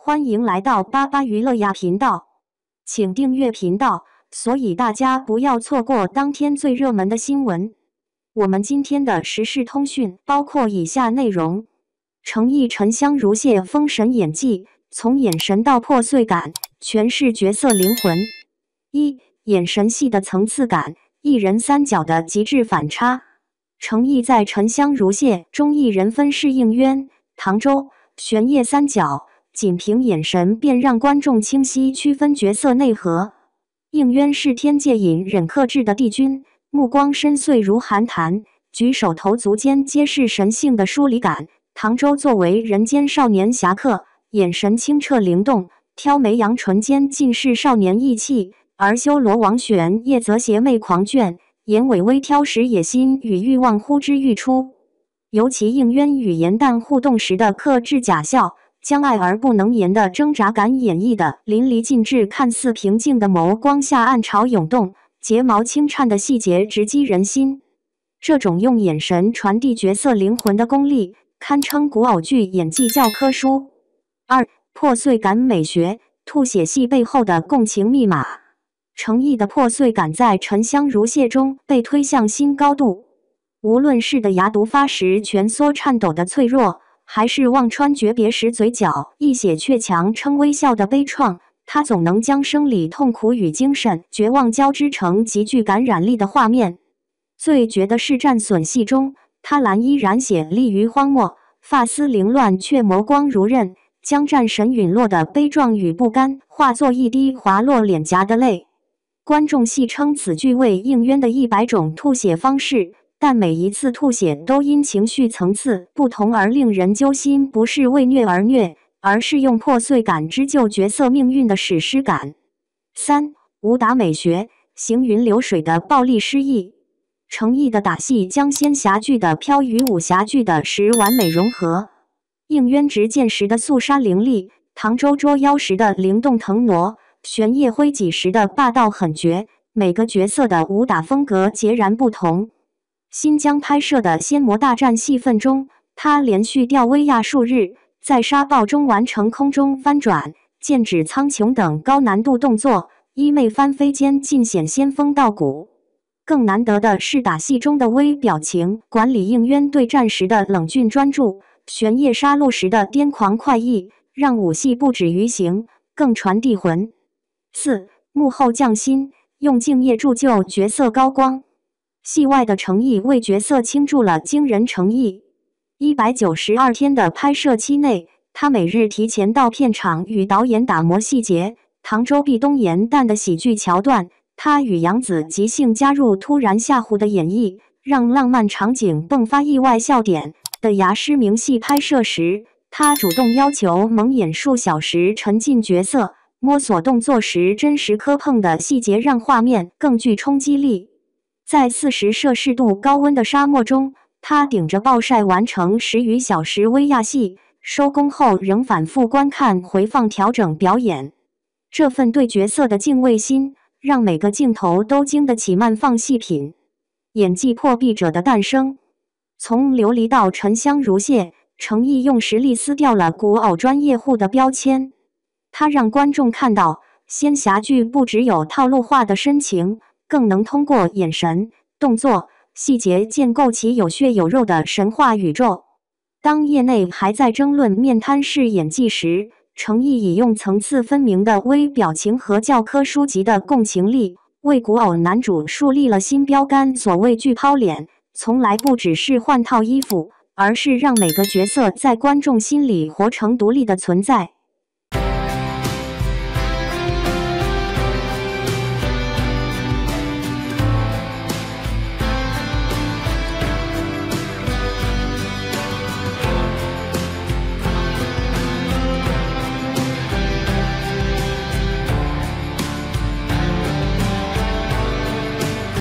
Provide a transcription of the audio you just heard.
欢迎来到巴巴娱乐呀频道，请订阅频道，所以大家不要错过当天最热门的新闻。我们今天的时事通讯包括以下内容：诚意沉香如屑，封神演技，从眼神到破碎感，诠释角色灵魂。一、眼神戏的层次感，一人三角的极致反差。诚意在《沉香如屑》中一人分饰应渊、唐周、玄烨三角，仅凭眼神便让观众清晰区分角色内核。应渊是天界隐忍克制的帝君，目光深邃如寒潭，举手投足间皆是神性的疏离感。唐周作为人间少年侠客，眼神清澈灵动，挑眉扬唇间尽是少年意气；而修罗王玄烨则邪魅狂狷，眼尾微挑时野心与欲望呼之欲出。尤其应渊与颜淡互动时的克制假笑，将爱而不能言的挣扎感演绎的淋漓尽致，看似平静的眸光下暗潮涌动，睫毛轻颤的细节直击人心。这种用眼神传递角色灵魂的功力，堪称古偶剧演技教科书。二、破碎感美学，吐血戏背后的共情密码。诚意的破碎感在《沉香如屑》中被推向新高度。无论是的牙毒发时蜷缩颤抖的脆弱，还是望穿诀别时嘴角一血却强撑微笑的悲怆，他总能将生理痛苦与精神绝望交织成极具感染力的画面。最绝的是战损戏中，他蓝衣染血立于荒漠，发丝凌乱却眸光如刃，将战神陨落的悲壮与不甘化作一滴滑落脸颊的泪。观众戏称此剧为应渊的100种吐血方式，但每一次吐血都因情绪层次不同而令人揪心，不是为虐而虐，而是用破碎感织就角色命运的史诗感。三、武打美学，行云流水的暴力诗意。诚意的打戏将仙侠剧的飘与武侠剧的实完美融合。应渊执剑时的肃杀凌厉，唐周捉妖时的灵动腾挪，玄烨挥戟时的霸道狠绝，每个角色的武打风格截然不同。新疆拍摄的仙魔大战戏份中，他连续吊威亚数日，在沙暴中完成空中翻转、剑指苍穹等高难度动作，衣袂翻飞间尽显仙风道骨。更难得的是打戏中的微表情管理，应渊对战时的冷峻专注，玄烨杀戮时的癫狂快意，让武戏不止于形，更传递魂。四、幕后匠心，用敬业铸就角色高光。戏外的诚意为角色倾注了惊人诚意。192天的拍摄期内，他每日提前到片场与导演打磨细节。唐周壁咚颜淡的喜剧桥段，他与杨紫即兴加入突然吓唬的演绎，让浪漫场景迸发意外笑点。的牙失明戏拍摄时，他主动要求蒙眼数小时沉浸角色，摸索动作时真实磕碰的细节让画面更具冲击力。在40摄氏度高温的沙漠中，他顶着暴晒完成10余小时微亚戏，收工后仍反复观看回放调整表演。这份对角色的敬畏心，让每个镜头都经得起慢放细品。演技破壁者的诞生。从琉璃到沉香如屑，诚意用实力撕掉了古偶专业户的标签。他让观众看到，仙侠剧不只有套路化的深情，更能通过眼神、动作、细节建构起有血有肉的神话宇宙。当业内还在争论面瘫式演技时，诚意以用层次分明的微表情和教科书级的共情力，为古偶男主树立了新标杆。所谓巨抛脸，从来不只是换套衣服，而是让每个角色在观众心里活成独立的存在。